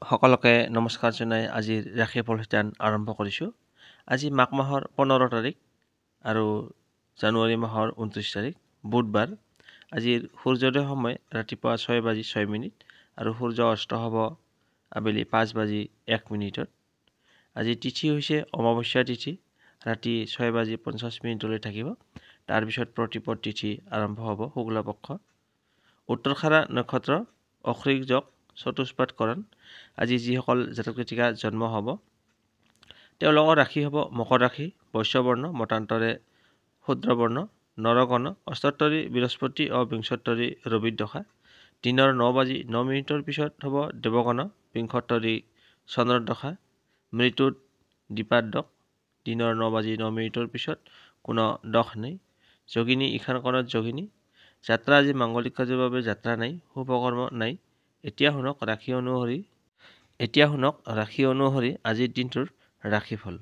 সকলোকে নমস্কাৰ জনাই আজিৰ ৰাশি ফলষ্ঠান আৰম্ভ কৰিছোঁ। আজি মাঘ মাহৰ 15 তাৰিখ আৰু জানুৱাৰী মাহৰ 29 তাৰিখ বুধবাৰ। আজিৰ সূৰ্যোদয় সময় ৰাতিপুৱা 6:06 আৰু সূৰ্য অস্ত হ'ব আবেলি 5:01। আজি তিথি হৈছে অমাৱস্যা তিথি, ৰাতি 6:50 থাকিব। তাৰপিছত প্ৰতিপদ তিথি আৰম্ভ হ'ব শুক্লপক্ষ। উত্তৰখাৰা নক্ষত্ৰ, অশ্বিক যোগ, চতুষ্পাদ কৰণ। আজি যিসকল জাতক জাতিকা জন্ম হ'ব তেওঁলোকৰ ৰাশি হ'ব মকৰ ৰাশি, বৈশ্যবৰ্ণ, মতান্তৰে শূদ্ৰবৰ্ণ, নৰগণ, অষ্টোত্তৰী বৃহস্পতি ও বিংশোত্তৰী ৰবিৰ দশা। দিনৰ 9:09 পিছত হ'ব দেৱগণ, বিংশোত্তৰী চন্দ্ৰৰ দশা। মৃত্যুত দ্বিপাদক, দিনৰ 9:09 পিছত কোনো দশ নাই। যোগিনী ঈশান কোণত যোগিনী। যাত্ৰা আজি মাংগলিক কাৰ্যৰ বাবে যাত্ৰা নাই, শুভকৰ্ম নাই। এতিয়া শুনক ৰাশি অনুসৰি আজিৰ দিনটোৰ ৰাশিফল।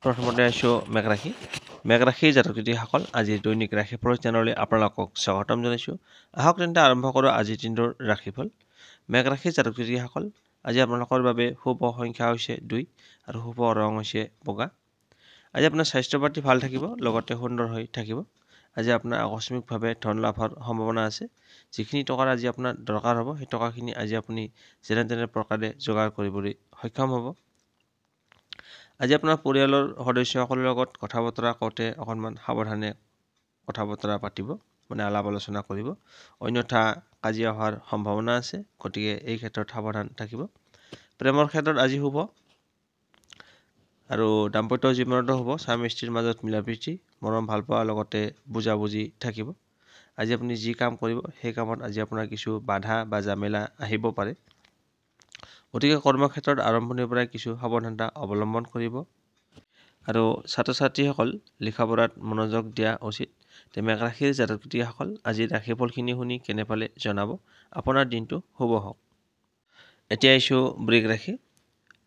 প্ৰথমতে আছোঁ মেঘ ৰাশি। মেঘ ৰাশিৰ জাতক জাতিসকল আজিৰ দৈনিক ৰাশিফল চেনেললৈ আপোনালোকক স্বাগতম জনাইছোঁ। আহক তেন্তে আৰম্ভ কৰোঁ আজিৰ দিনটোৰ ৰাশিফল। মেঘ ৰাশিৰ জাতক জাতিসকল আজি আপোনালোকৰ বাবে শুভ সংখ্যা হৈছে 2 আৰু শুভ ৰং হৈছে বগা। আজি আপোনাৰ স্বাস্থ্য পাতি ভাল থাকিব, লগতে সুন্দৰ হৈ থাকিব। আজি আপোনাৰ আকস্মিকভাৱে ধন লাভৰ সম্ভাৱনা আছে। যিখিনি টকাৰ আজি আপোনাৰ দৰকাৰ হ'ব সেই টকাখিনি আজি আপুনি যেনে তেনে প্ৰকাৰে যোগাৰ কৰিবলৈ সক্ষম হ'ব। আজি আপোনাৰ পৰিয়ালৰ সদস্যসকলৰ লগত কথা বতৰা কওঁতে অকণমান সাৱধানে কথা বতৰা পাতিব, আলাপ আলোচনা কৰিব, অন্যথা কাজিয়া হোৱাৰ সম্ভাৱনা আছে। গতিকে এই ক্ষেত্ৰত সাৱধান থাকিব। প্ৰেমৰ ক্ষেত্ৰত আজি শুভ আৰু দাম্পত্য জীৱনতো হ'ব। স্বামী স্ত্ৰীৰ মাজত মিলাপ্ৰীতি, মৰম ভাল পোৱাৰ লগতে বুজাবুজি থাকিব। আজি আপুনি যি কাম কৰিব সেই কামত আজি আপোনাৰ কিছু বাধা বা জামেলা আহিব পাৰে। গতিকে কৰ্মক্ষেত্ৰত আৰম্ভণিৰ পৰাই কিছু সাৱধানতা অৱলম্বন কৰিব আৰু ছাত্ৰ ছাত্ৰীসকল লিখা পঢ়াত মনোযোগ দিয়া উচিত। মেঘ ৰাশিৰ জাতক জাতিসকল আজিৰ ৰাশিফলখিনি শুনি কেনে পালে জনাব। আপোনাৰ দিনটো শুভ হওক। এতিয়া আহিছোঁ বৃষ ৰাশি।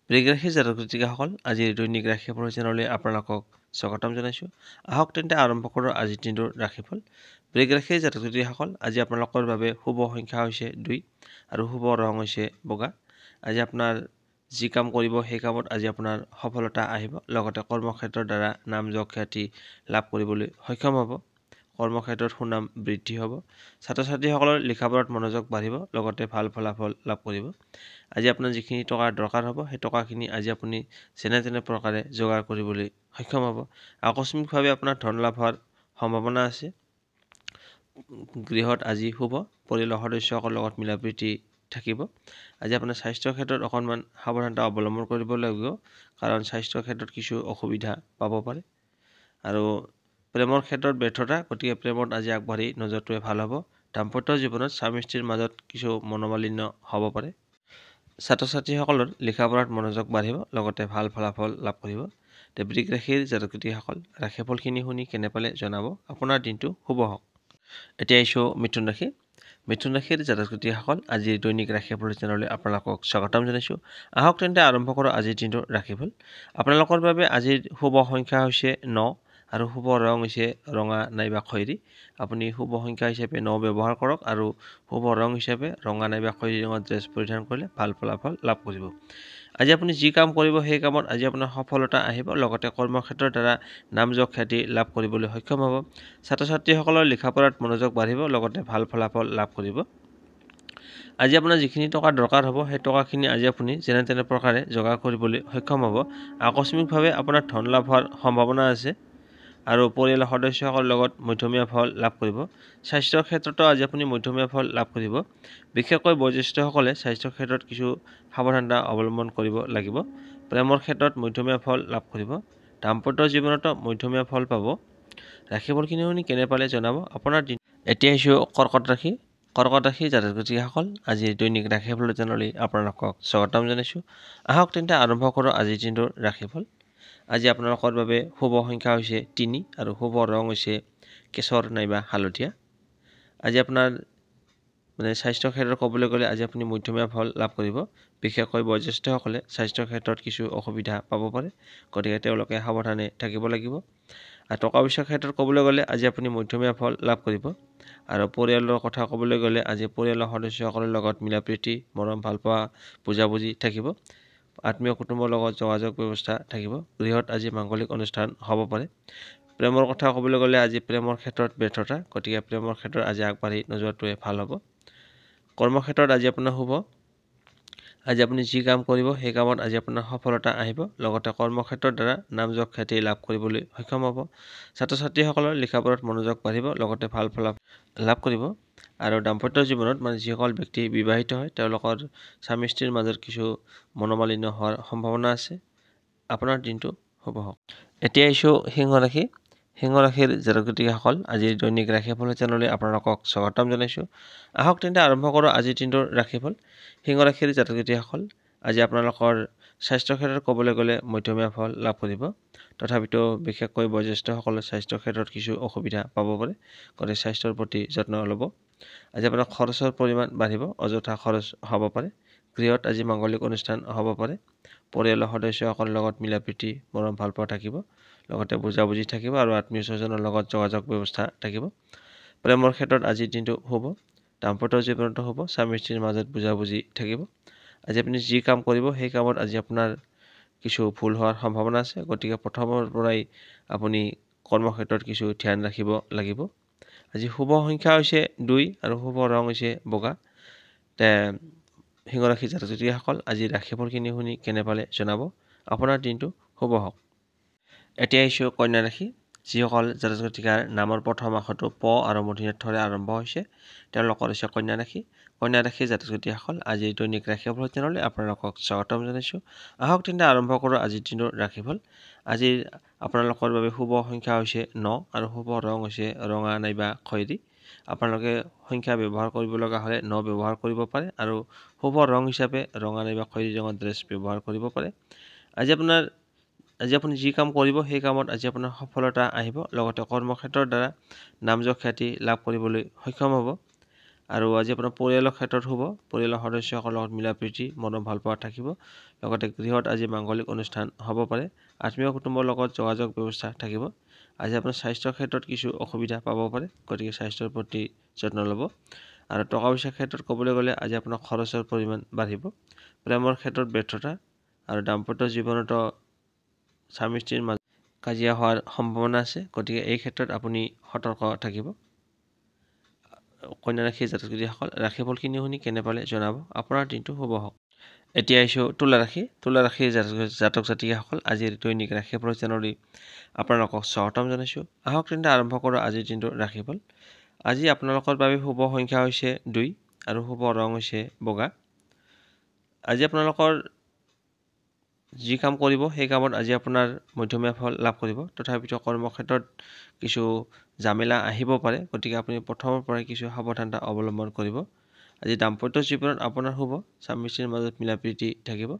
বৃষ ৰাশিৰ জাতক জাতিকাসকল আজিৰ দৈনিক ৰাশিফল চেনেললৈ আপোনালোকক স্বাগতম জনাইছোঁ। আহক তেন্তে আৰম্ভ কৰোঁ আজিৰ দিনটোৰ ৰাশিফল। বৃষ ৰাশিৰ জাতক জাতিসকল আজি আপোনালোকৰ বাবে শুভ সংখ্যা হৈছে 2 আৰু শুভ ৰং হৈছে বগা। আজি আপোনাৰ যি কাম কৰিব সেই কামত আজি আপোনাৰ সফলতা আহিব, লগতে কৰ্মক্ষেত্ৰৰ দ্বাৰা নাম যশ খ্যাতি লাভ কৰিবলৈ সক্ষম হ'ব। কৰ্মক্ষেত্ৰত সুনাম বৃদ্ধি হ'ব। ছাত্ৰ ছাত্ৰীসকলৰ লিখা পঢ়াত মনোযোগ বাঢ়িব, লগতে ভাল ফলাফল লাভ কৰিব। আজি আপোনাৰ যিখিনি টকাৰ দৰকাৰ হ'ব সেই টকাখিনি আজি আপুনি যেনে তেনে প্ৰকাৰে যোগাৰ কৰিবলৈ সক্ষম হ'ব। আকস্মিকভাৱে আপোনাৰ ধন লাভ হোৱাৰ সম্ভাৱনা আছে। গৃহত আজি শুভ, পৰিয়ালৰ সদস্যসকলৰ লগত মিলাপ্ৰীতি থাকিব। আজি আপোনাৰ স্বাস্থ্যৰ ক্ষেত্ৰত অকণমান সাৱধানতা অৱলম্বন কৰিব লাগিব, কাৰণ স্বাস্থ্যৰ ক্ষেত্ৰত কিছু অসুবিধা পাব পাৰে। আৰু প্ৰেমৰ ক্ষেত্ৰত ব্যৰ্থতা, গতিকে প্ৰেমত আজি আগবাঢ়ি নোযোৱাটোৱে ভাল হ'ব। দাম্পত্য জীৱনত স্বামী স্ত্ৰীৰ মাজত কিছু মনোমালিন্য হ'ব পাৰে। ছাত্ৰ ছাত্ৰীসকলৰ লিখা পঢ়াত মনোযোগ বাঢ়িব, লগতে ভাল ফলাফল লাভ কৰিব। বৃষ ৰাশিৰ জাতক জাতিসকল ৰাশিফলখিনি শুনি কেনে পালে জনাব। আপোনাৰ দিনটো শুভ হওক। এতিয়া আহিছোঁ মিথুন ৰাশি। মিথুন ৰাশিৰ জাতক জাতিসকল আজিৰ দৈনিক ৰাশিফল চেনেললৈ আপোনালোকক স্বাগতম জনাইছোঁ। আহক তেন্তে আৰম্ভ কৰোঁ আজিৰ দিনটোৰ ৰাশিফল। আপোনালোকৰ বাবে আজিৰ শুভ সংখ্যা হৈছে 9 আৰু শুভ ৰং হৈছে ৰঙা নাইবা খয়েৰী। আপুনি শুভ সংখ্যা হিচাপে 9 ব্যৱহাৰ কৰক আৰু শুভ ৰং হিচাপে ৰঙা নাইবা খয়েৰী ৰঙৰ ড্ৰেছ পৰিধান কৰিলে ভাল ফলাফল লাভ কৰিব। আজি আপুনি যি কাম কৰিব সেই কামত আজি আপোনাৰ সফলতা আহিব, লগতে কৰ্মক্ষেত্ৰৰ দ্বাৰা নাম যশ খ্যাতি লাভ কৰিবলৈ সক্ষম হ'ব। ছাত্ৰ ছাত্ৰীসকলৰ লিখা পঢ়াত মনোযোগ বাঢ়িব, লগতে ভাল ফলাফল লাভ কৰিব। আজি আপোনাৰ যিখিনি টকাৰ দৰকাৰ হ'ব সেই টকাখিনি আজি আপুনি যেনে তেনে প্ৰকাৰে যোগাৰ কৰিবলৈ সক্ষম হ'ব। আকস্মিকভাৱে আপোনাৰ ধন লাভ হোৱাৰ সম্ভাৱনা আছে আৰু পৰিয়ালৰ সদস্যসকলৰ লগত মধ্যমীয়া ফল লাভ কৰিব। স্বাস্থ্যৰ ক্ষেত্ৰতো আজি আপুনি মধ্যমীয়া ফল লাভ কৰিব। বিশেষকৈ বয়োজ্যেষ্ঠসকলে স্বাস্থ্যৰ ক্ষেত্ৰত কিছু সাৱধানতা অৱলম্বন কৰিব লাগিব। প্ৰেমৰ ক্ষেত্ৰত মধ্যমীয়া ফল লাভ কৰিব। দাম্পত্য জীৱনতো মধ্যমীয়া ফল পাব। ৰাশিফলখিনি শুনি কেনে পালে জনাব। আপোনাৰ দিন। এতিয়া আহিছোঁ কৰ্কট ৰাশি। কৰ্কট ৰাশিৰ জাতক জাতিসকল আজিৰ দৈনিক ৰাশিফল চেনেললৈ আপোনালোকক স্বাগতম জনাইছোঁ। আহক তেন্তে আৰম্ভ কৰোঁ আজিৰ দিনটোৰ ৰাশিফল। আজি আপোনালোকৰ বাবে শুভ সংখ্যা হৈছে 3 আৰু শুভ ৰং হৈছে কেশৰ নাইবা হালধীয়া। আজি আপোনাৰ স্বাস্থ্যৰ ক্ষেত্ৰত ক'বলৈ গ'লে আজি আপুনি মধ্যমীয়া ফল লাভ কৰিব। বিশেষকৈ বয়োজ্যেষ্ঠসকলে স্বাস্থ্যৰ ক্ষেত্ৰত কিছু অসুবিধা পাব পাৰে, গতিকে তেওঁলোকে সাৱধানে থাকিব লাগিব। আৰু টকা পইচাৰ ক্ষেত্ৰত ক'বলৈ গ'লে আজি আপুনি মধ্যমীয়া ফল লাভ কৰিব। আৰু পৰিয়ালৰ কথা ক'বলৈ গ'লে আজি পৰিয়ালৰ সদস্যসকলৰ লগত মিলা প্ৰীতি মৰম ভালপোৱা বুজাবুজি থাকিব। আত্মীয় কুটুম্বৰ লগত যোগাযোগ ব্যৱস্থা থাকিব। গৃহত আজি মাংগলিক অনুষ্ঠান হ'ব পাৰে। প্ৰেমৰ কথা ক'বলৈ গ'লে আজি প্ৰেমৰ ক্ষেত্ৰত ব্যৰ্থতা, গতিকে প্ৰেমৰ ক্ষেত্ৰত আজি আগবাঢ়ি নোযোৱাটোৱে ভাল হ'ব। কৰ্মক্ষেত্ৰত আজি আপোনাৰ শুভ। আজি আপুনি যি কাম কৰিব সেই কামত আজি আপোনাৰ সফলতা আহিব। লগতে কৰ্মক্ষেত্ৰৰ দ্বাৰা নামযশ খ্যাতি লাভ কৰিবলৈ সক্ষম হ'ব। ছাত্ৰ ছাত্ৰীসকলৰ লিখাপঢ়াত মনোযোগ বাঢ়িব, লগতে ভাল ফলাফল লাভ কৰিব। আৰু দাম্পত্য জীৱনত যিসকল ব্যক্তি বিবাহিত হয় তেওঁলোকৰ স্বামী স্ত্ৰীৰ মাজত কিছু মনোমালিন্য হোৱাৰ সম্ভাৱনা আছে। আপোনাৰ দিনটো শুভ হওক। এতিয়া আহিছোঁ সিংহ ৰাশি। সিংহ ৰাশিৰ জাতক জাতিকাসকল আজিৰ দৈনিক ৰাশিফল চেনেললৈ আপোনালোকক স্বাগতম জনাইছোঁ। আহক তেন্তে আৰম্ভ কৰোঁ আজিৰ দিনটোৰ ৰাশিফল। সিংহ ৰাশিৰ জাতক জাতিকাসকল আজি আপোনালোকৰ স্বাস্থ্যৰ ক্ষেত্ৰত ক'বলৈ গ'লে মধ্যমীয়া ফল লাভ কৰিব। তথাপিতো বিশেষকৈ বয়োজ্যেষ্ঠসকলৰ স্বাস্থ্যৰ ক্ষেত্ৰত কিছু অসুবিধা পাব পাৰে, গতিকে স্বাস্থ্যৰ প্ৰতি যত্ন ল'ব। আজি আপোনাৰ খৰচৰ পৰিমাণ বাঢ়িব, অযথা খৰচ হ'ব পাৰে। গৃহত আজি মাংগলিক অনুষ্ঠান হ'ব পাৰে। পৰিয়ালৰ সদস্যসকলৰ লগত মিলা প্ৰীতি মৰম ভালপোৱা থাকিব, লগতে বুজাবুজি থাকিব আৰু আত্মীয় স্বজনৰ লগত যোগাযোগ ব্যৱস্থা থাকিব। প্ৰেমৰ ক্ষেত্ৰত আজিৰ দিনটো শুভ। দাম্পত্য জীৱনতো শুভ, স্বামী স্ত্ৰীৰ মাজত বুজাবুজি থাকিব। আজি আপুনি যি কাম কৰিব সেই কামত আজি আপোনাৰ কিছু ভুল হোৱাৰ সম্ভাৱনা আছে, গতিকে প্ৰথমৰ পৰাই আপুনি কৰ্মক্ষেত্ৰত কিছু ধ্যান ৰাখিব লাগিব। আজি শুভ সংখ্যা হৈছে 2 আৰু শুভ ৰং হৈছে বগা। সিংহ ৰাশিৰ জাতক জাতিকাসকল আজি ৰাশিফলখিনি শুনি কেনে পালে জনাব। আপোনাৰ দিনটো শুভ হওক। এতিয়া আহিছোঁ কন্যা ৰাশি। যিসকল জাতক জাতিকাৰ নামৰ প্ৰথম আখৰটো প আৰু মূৰ্ধন্যৰে আৰম্ভ হৈছে তেওঁলোকৰ হৈছে কন্যা ৰাশি। কন্যা ৰাশিৰ জাতক জাতিকাসকল আজিৰ দৈনিক ৰাশিফল চেনেললৈ আপোনালোকক স্বাগতম জনাইছোঁ। আহক তেন্তে আৰম্ভ কৰোঁ আজিৰ দিনৰ ৰাশিফল। আজিৰ আপোনালোকৰ বাবে শুভ সংখ্যা হৈছে 9 আৰু শুভ ৰং হৈছে ৰঙা নাইবা খয়েৰী। আপোনালোকে সংখ্যা ব্যৱহাৰ কৰিব লগা হ'লে 9 ব্যৱহাৰ কৰিব পাৰে আৰু শুভ ৰং হিচাপে ৰঙা নাইবা খয়েৰী ৰঙৰ ড্ৰেছ ব্যৱহাৰ কৰিব পাৰে। আজি আপুনি যি কাম কৰিব সেই কামত আজি আপোনাৰ সফলতা আহিব, লগতে কৰ্মক্ষেত্ৰৰ দ্বাৰা নামযশ খ্যাতি লাভ কৰিবলৈ সক্ষম হ'ব। আৰু আজি আপোনাৰ পৰিয়ালৰ ক্ষেত্ৰত শুভ। পৰিয়ালৰ সদস্যসকলৰ লগত মিলা প্ৰীতি মৰম ভালপোৱা থাকিব, লগতে গৃহত আজি মাংগলিক অনুষ্ঠান হ'ব পাৰে। আত্মীয় কুটুম্বৰ লগত যোগাযোগ ব্যৱস্থা থাকিব। আজি আপোনাৰ স্বাস্থ্যৰ ক্ষেত্ৰত কিছু অসুবিধা পাব পাৰে, গতিকে স্বাস্থ্যৰ প্ৰতি যত্ন ল'ব। আৰু টকা পইচাৰ ক্ষেত্ৰত ক'বলৈ গ'লে আজি আপোনাৰ খৰচৰ পৰিমাণ বাঢ়িব। প্ৰেমৰ ক্ষেত্ৰত ব্যৰ্থতা আৰু দাম্পত্য জীৱনতো স্বামী স্ত্ৰীৰ মাজত কাজিয়া হোৱাৰ সম্ভাৱনা আছে, গতিকে এই ক্ষেত্ৰত আপুনি সতৰ্ক থাকিব। কন্যা ৰাশিৰ জাতক জাতিসকল ৰাশিফলখিনি শুনি কেনে পালে জনাব। আপোনাৰ দিনটো শুভ হওক। এতিয়া আহিছোঁ তুলা ৰাশি। তুলা ৰাশিৰ জাতক জাতিকাসকল আজিৰ দৈনিক ৰাশিফল চেনেললৈ আপোনালোকক স্বাগতম জনাইছোঁ। আহক তেন্তে আৰম্ভ কৰোঁ আজিৰ দিনটোৰ ৰাশিফল। আজি আপোনালোকৰ বাবে শুভ সংখ্যা হৈছে 2 আৰু শুভ ৰং হৈছে বগা। আজি আপোনালোকৰ যি কাম কৰিব সেই কামত আজি আপোনাৰ মধ্যমীয়া ফল লাভ কৰিব। তথাপিতো কৰ্মক্ষেত্ৰত কিছু জামেলা আহিব পাৰে, গতিকে আপুনি প্ৰথমৰ পৰাই কিছু সাৱধানতা অৱলম্বন কৰিব। আজি দাম্পত্য জীৱনত আপোনাৰ শুভ, স্বামী স্ত্ৰীৰ মাজত মিলা প্ৰীতি থাকিব।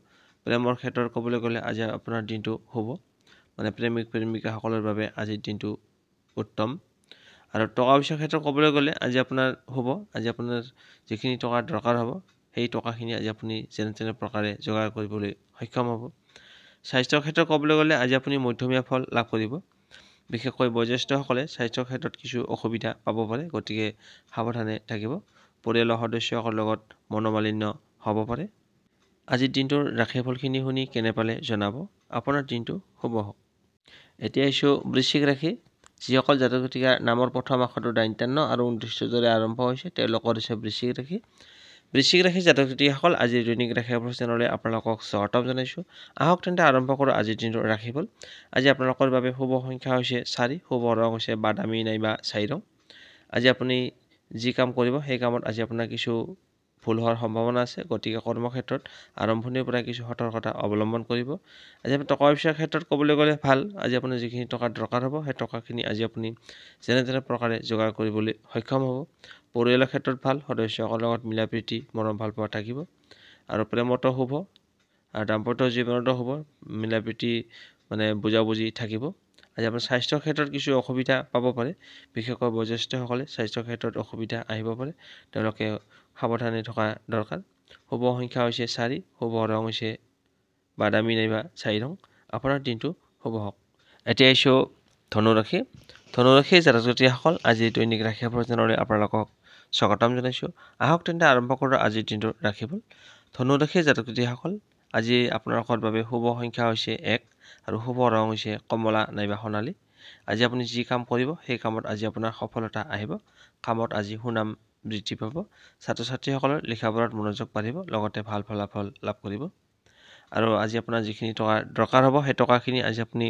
প্ৰেমৰ ক্ষেত্ৰত ক'বলৈ গ'লে আজি আপোনাৰ দিনটো শুভ, প্ৰেমিক প্ৰেমিকাসকলৰ বাবে আজিৰ দিনটো উত্তম। আৰু টকা পইচাৰ ক্ষেত্ৰত ক'বলৈ গ'লে আজি আপোনাৰ শুভ। আজি আপোনাৰ যিখিনি টকাৰ দৰকাৰ হ'ব সেই টকাখিনি আজি আপুনি যেনে তেনে প্ৰকাৰে যোগাৰ কৰিবলৈ সক্ষম হ'ব। স্বাস্থ্যৰ ক্ষেত্ৰত ক'বলৈ গ'লে আজি আপুনি মধ্যমীয়া ফল লাভ কৰিব। বিশেষকৈ বয়োজ্যেষ্ঠসকলে স্বাস্থ্যৰ ক্ষেত্ৰত কিছু অসুবিধা পাব পাৰে, গতিকে সাৱধানে থাকিব। পৰিয়ালৰ সদস্যসকলৰ লগত মনোমালিন্য হ'ব পাৰে। আজিৰ দিনটোৰ ৰাশিফলখিনি শুনি কেনে পালে জনাব। আপোনাৰ দিনটো শুভ হওক। এতিয়া আহিছোঁ বৃশ্চিক ৰাশি। যিসকল জাতক জাতিকাৰ নামৰ প্ৰথম আখৰটো 53 আৰু 29 আৰম্ভ হৈছে তেওঁলোকৰ হৈছে বৃশ্চিক ৰাশি। বৃশ্চিক ৰাশিৰ জাতক জাতিকাসকল আজিৰ দৈনিক ৰাশিফল চেনেললৈ আপোনালোকক স্বাগতম জনাইছোঁ। আহক তেন্তে আৰম্ভ কৰোঁ আজিৰ দিনটোৰ ৰাশিফল। আজি আপোনালোকৰ বাবে শুভ সংখ্যা হৈছে 4, শুভ ৰং হৈছে বাদামী নাইবা ছাই ৰং। আজি আপুনি যি কাম কৰিব সেই কামত আজি আপোনাৰ কিছু ভুল হোৱাৰ সম্ভাৱনা আছে, গতিকে কৰ্মক্ষেত্ৰত আৰম্ভণিৰ পৰা কিছু সতৰ্কতা অৱলম্বন কৰিব। আজি আপুনি টকা পইচাৰ ক্ষেত্ৰত ক'বলৈ গ'লে ভাল। আজি আপোনাৰ যিখিনি টকাৰ দৰকাৰ হ'ব সেই টকাখিনি আজি আপুনি যেনে তেনে প্ৰকাৰে যোগাৰ কৰিবলৈ সক্ষম হ'ব। পৰিয়ালৰ ক্ষেত্ৰত ভাল, সদস্যসকলৰ লগত মিলা প্ৰীতি মৰম ভালপোৱা থাকিব। আৰু প্ৰেমতো শুভ আৰু দাম্পত্য জীৱনতো শুভ, মিলা প্ৰীতি বুজাবুজি থাকিব। আজি আপোনাৰ স্বাস্থ্যৰ ক্ষেত্ৰত কিছু অসুবিধা পাব পাৰে, বিশেষকৈ বয়োজ্যেষ্ঠসকলে স্বাস্থ্যৰ ক্ষেত্ৰত অসুবিধা আহিব পাৰে, তেওঁলোকে সাৱধানে থকা দৰকাৰ। শুভ সংখ্যা হৈছে 4, শুভ ৰং হৈছে বাদামী নাইবা ছাই ৰং। আপোনাৰ দিনটো শুভ হওক। এতিয়া আহিছোঁ ধনুৰাশি ধনুৰাশিৰ জাতক-জাতিসকল আজি দৈনিক ৰাশিফল চেনেললৈ আপোনালোকক স্বাগতম জনাইছোঁ। আহক তেন্তে আৰম্ভ কৰোঁ আজিৰ দিনটোৰ ৰাশিফল। ধনুৰাশিৰ জাতক-জাতিসকল আজি আপোনালোকৰ বাবে শুভ সংখ্যা হৈছে 1 আৰু শুভ ৰং হৈছে কমলা নাইবা সোণালী। আজি আপুনি যি কাম কৰিব সেই কামত আজি আপোনাৰ সফলতা আহিব। কামত আজি সুনাম বৃদ্ধি পাব। ছাত্ৰ-ছাত্ৰীসকলৰ লিখা-পঢ়াত মনোযোগ বাঢ়িব, লগতে ভাল ফলাফল লাভ কৰিব। আৰু আজি আপোনাৰ যিখিনি টকা দৰকাৰ হ'ব সেই টকাখিনি আজি আপুনি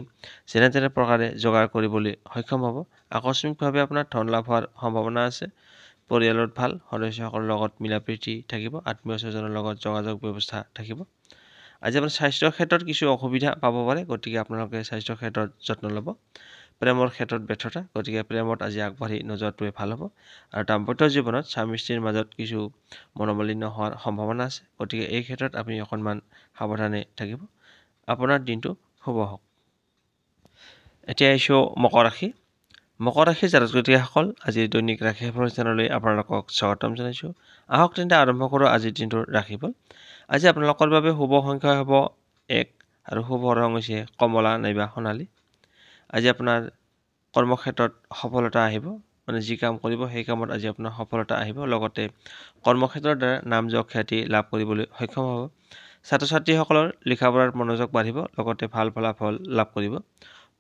যেনে তেনে প্ৰকাৰে যোগাৰ কৰিবলৈ সক্ষম হ'ব। আকস্মিকভাৱে আপোনাৰ ধন লাভ হোৱাৰ সম্ভাৱনা আছে। পৰিয়ালত ভাল, সদস্যসকলৰ লগত মিলা প্ৰীতি থাকিব, আত্মীয় স্বজনৰ লগত যোগাযোগ ব্যৱস্থা থাকিব। আজি আপোনাৰ স্বাস্থ্যৰ ক্ষেত্ৰত কিছু অসুবিধা পাব পাৰে, গতিকে আপোনালোকে স্বাস্থ্যৰ ক্ষেত্ৰত যত্ন ল'ব। প্ৰেমৰ ক্ষেত্ৰত ব্যৰ্থতা, গতিকে প্ৰেমত আজি আগবাঢ়ি নোযোৱাটোৱে ভাল হ'ব। আৰু দাম্পত্য জীৱনত স্বামী স্ত্ৰীৰ মাজত কিছু মনোমালিন্য হোৱাৰ সম্ভাৱনা আছে, গতিকে এই ক্ষেত্ৰত আপুনি অকণমান সাৱধানে থাকিব। আপোনাৰ দিনটো শুভ হওক। এতিয়া আহিছোঁ মকৰ ৰাশি। মকৰ ৰাশিৰ জাতক-জাতিসকল আজি দৈনিক ৰাশিফল চেনেললৈ আপোনালোকক স্বাগতম জনাইছোঁ। আহক তেন্তে আৰম্ভ কৰোঁ আজিৰ দিনটোৰ ৰাশিফল। আজি আপোনালোকৰ বাবে শুভ সংখ্যা হ'ব 1 আৰু শুভ ৰং হৈছে কমলা নাইবা সোণালী। আজি আপোনাৰ কৰ্মক্ষেত্ৰত সফলতা আহিব, মানে যি কাম কৰিব সেই কামত আজি আপোনাৰ সফলতা আহিব, লগতে কৰ্মক্ষেত্ৰৰ দ্বাৰা নাম যশ খ্যাতি লাভ কৰিবলৈ সক্ষম হ'ব। ছাত্ৰ-ছাত্ৰীসকলৰ লিখা-পঢ়াত মনোযোগ বাঢ়িব, লগতে ভাল ফলাফল লাভ কৰিব।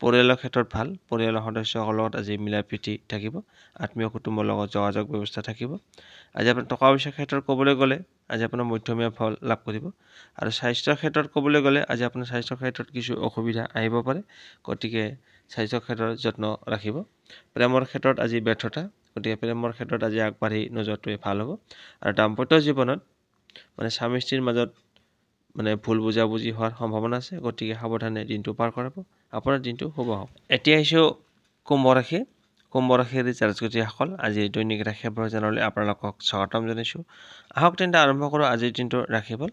পৰিয়ালৰ ক্ষেত্ৰত ভাল, পৰিয়ালৰ সদস্যসকলৰ লগত আজি মিলা প্ৰীতি থাকিব, আত্মীয় কুটুম্বৰ লগত যোগাযোগ ব্যৱস্থা থাকিব। আজি আপোনাৰ টকা পইচাৰ ক্ষেত্ৰত ক'বলৈ গ'লে আজি আপোনাৰ মধ্যমীয়া ফল লাভ কৰিব। আৰু স্বাস্থ্যৰ ক্ষেত্ৰত ক'বলৈ গ'লে আজি আপোনাৰ স্বাস্থ্যৰ ক্ষেত্ৰত কিছু অসুবিধা আহিব পাৰে, গতিকে স্বাস্থ্যৰ ক্ষেত্ৰত যত্ন ৰাখিব। প্ৰেমৰ ক্ষেত্ৰত আজি ব্যৰ্থতা, গতিকে প্ৰেমৰ ক্ষেত্ৰত আজি আগবাঢ়ি নোযোৱাটোৱে ভাল হ'ব। আৰু দাম্পত্য জীৱনত মানে স্বামী স্ত্ৰীৰ মাজত ভুল বুজাবুজি হোৱাৰ সম্ভাৱনা আছে, গতিকে সাৱধানে দিনটো পাৰ কৰাব। আপোনাৰ দিনটো শুভ হওক। এতিয়া আহিছোঁ কুম্ভ ৰাশি। কুম্ভ ৰাশিৰ জাতক-জাতিসকল আজি দৈনিক ৰাশিফল চেনেললৈ আপোনালোকক স্বাগতম জনাইছোঁ। আহক তেন্তে আৰম্ভ কৰোঁ আজিৰ দিনটোৰ ৰাশিফল।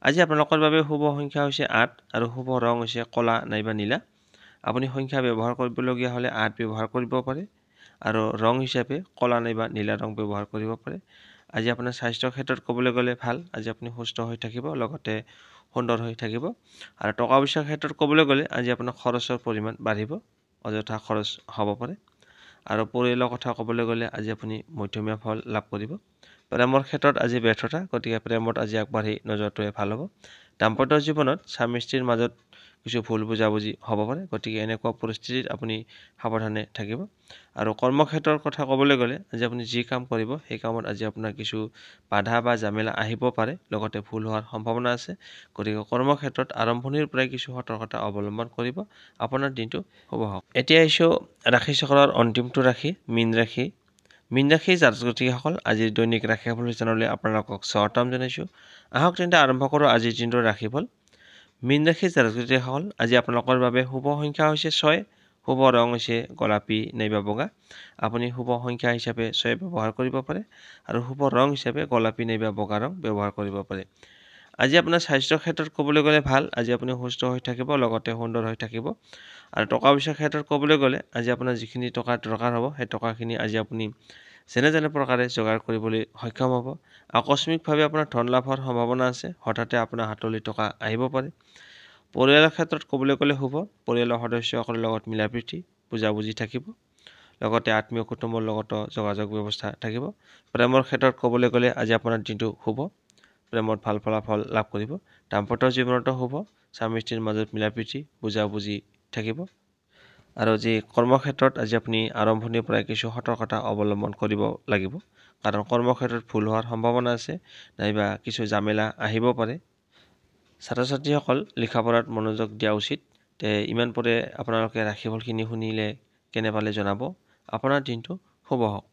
আজি আপোনালোকৰ বাবে শুভ সংখ্যা হৈছে 8 আৰু শুভ ৰং হৈছে ক'লা নাইবা নীলা। আপুনি সংখ্যা ব্যৱহাৰ কৰিবলগীয়া হ'লে 8 ব্যৱহাৰ কৰিব পাৰে আৰু ৰং হিচাপে ক'লা নাইবা নীলা ৰং ব্যৱহাৰ কৰিব পাৰে। আজি আপোনাৰ স্বাস্থ্যৰ ক্ষেত্ৰত ক'বলৈ গ'লে ভাল, আজি আপুনি সুস্থ হৈ থাকিব, লগতে সুন্দৰ হৈ থাকিব। আৰু টকা পইচাৰ ক্ষেত্ৰত ক'বলৈ গ'লে আজি আপোনাৰ খৰচৰ পৰিমাণ বাঢ়িব, অযথা খৰচ হ'ব পাৰে। আৰু পৰিয়ালৰ কথা ক'বলৈ গ'লে আজি আপুনি মধ্যমীয়া ফল লাভ কৰিব। প্ৰেমৰ ক্ষেত্ৰত আজি ব্যৰ্থতা, গতিকে প্ৰেমত আজি আগবাঢ়ি নোযোৱাটোৱে ভাল হ'ব। দাম্পত্য জীৱনত স্বামী স্ত্ৰীৰ মাজত কিছু ভুল বুজাবুজি হ'ব পাৰে, গতিকে এনেকুৱা পৰিস্থিতিত আপুনি সাৱধানে থাকিব। আৰু কৰ্মক্ষেত্ৰৰ কথা ক'বলৈ গ'লে আজি আপুনি যি কাম কৰিব সেই কামত আজি আপোনাৰ কিছু বাধা বা জামেলা আহিব পাৰে, লগতে ভুল হোৱাৰ সম্ভাৱনা আছে, গতিকে কৰ্মক্ষেত্ৰত আৰম্ভণিৰ পৰাই কিছু সতৰ্কতা অৱলম্বন কৰিব। আপোনাৰ দিনটো শুভ হওক। এতিয়া আহিছোঁ ৰাশি চক্ৰৰ অন্তিমটো ৰাশি, মীন ৰাশি। মীন ৰাশিৰ জাতক-জাতিসকল আজিৰ দৈনিক ৰাশিফল চেনেললৈ আপোনালোকক স্বাগতম জনাইছোঁ। আহক তেন্তে আৰম্ভ কৰোঁ আজিৰ দিনটোৰ ৰাশিফল। মীন ৰাশিৰ জাতক-জাতিসকল আজি আপোনালোকৰ বাবে শুভ সংখ্যা হৈছে 6, শুভ ৰং হৈছে গোলাপী নাইবা বগা। আপুনি শুভ সংখ্যা হিচাপে 6 ব্যৱহাৰ কৰিব পাৰে আৰু শুভ ৰং হিচাপে গোলাপী নাইবা বগা ৰং ব্যৱহাৰ কৰিব পাৰে। আজি আপোনাৰ স্বাস্থ্যৰ ক্ষেত্ৰত ক'বলৈ গ'লে ভাল, আজি আপুনি সুস্থ হৈ থাকিব, লগতে সুন্দৰ হৈ থাকিব। আৰু টকা পইচাৰ ক্ষেত্ৰত ক'বলৈ গ'লে আজি আপোনাৰ যিখিনি টকা দৰকাৰ হ'ব সেই টকাখিনি আজি আপুনি যেনে তেনে প্ৰকাৰে যোগাৰ কৰিবলৈ সক্ষম হ'ব। আকস্মিকভাৱে আপোনাৰ ধন লাভ হোৱাৰ সম্ভাৱনা আছে, হঠাতে আপোনাৰ হাতলৈ টকা আহিব পাৰে। পৰিয়ালৰ ক্ষেত্ৰত ক'বলৈ গ'লে শুভ, পৰিয়ালৰ সদস্যসকলৰ লগত মিলা প্ৰীতি বুজাবুজি থাকিব, লগতে আত্মীয় কুটুম্বৰ লগতো যোগাযোগ ব্যৱস্থা থাকিব। প্ৰেমৰ ক্ষেত্ৰত ক'বলৈ গ'লে আজি আপোনাৰ দিনটো শুভ, প্ৰেমত ভাল ফলাফল লাভ কৰিব। দাম্পত্য জীৱনতো শুভ, স্বামী স্ত্ৰীৰ মাজত মিলা প্ৰীতি বুজাবুজি থাকিব। আৰু যি কৰ্মক্ষেত্ৰত আজি আপুনি আৰম্ভণিৰ পৰাই কিছু সতৰ্কতা অৱলম্বন কৰিব লাগিব, কাৰণ কৰ্মক্ষেত্ৰত ভুল হোৱাৰ সম্ভাৱনা আছে, নাইবা কিছু জামেলা আহিব পাৰে। ছাত্ৰ-ছাত্ৰীসকল লিখা-পঢ়াত মনোযোগ দিয়া উচিত। ইমান পৰে আপোনালোকে ৰাশিফলখিনি শুনিলে কেনে পালে জনাব। আপোনাৰ দিনটো শুভ হওক।